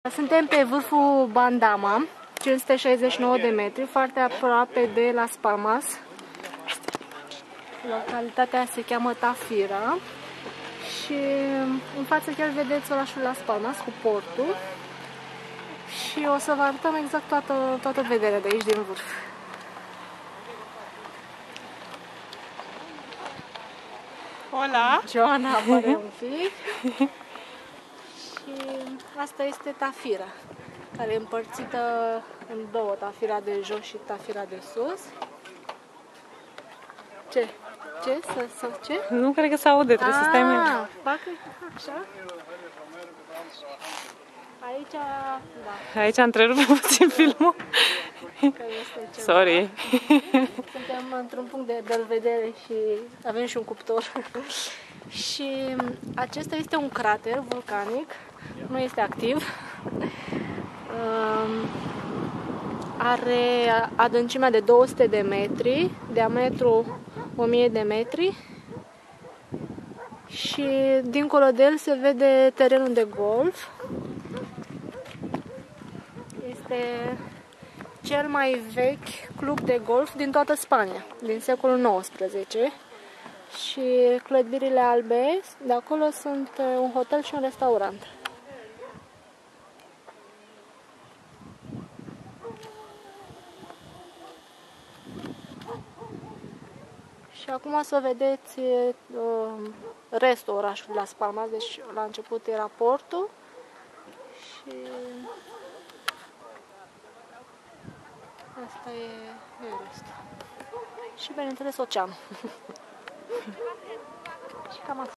Suntem pe vârful Bandama, 569 de metri, foarte aproape de Las Palmas. Localitatea se cheamă Tafira și în față chiar vedeți orașul Las Palmas cu portul și o să vă arătăm exact toată vederea de aici din vârf. Hola! Joana apare un pic. Și asta este Tafira, care e împărțită în două, Tafira de jos și Tafira de sus. Ce? Ce? Ce? Nu cred că se aude, trebuie să stai mai... Fac așa. Aici, da. Aici întrerupem puțin filmul. Că este ceva. Sorry. Suntem într-un punct de belvedere și avem și un cuptor. Și acesta este un crater vulcanic, nu este activ. Are adâncimea de 200 de metri, diametru 1000 de metri și dincolo de el se vede terenul de golf. Este cel mai vechi club de golf din toată Spania, din secolul XIX. Și clădirile albe de acolo sunt un hotel și un restaurant. Și acum o să vedeți restul orașului Las Palmas. Deci la început era portul și asta e restul. Și bineînțeles oceanul. Și cam asta.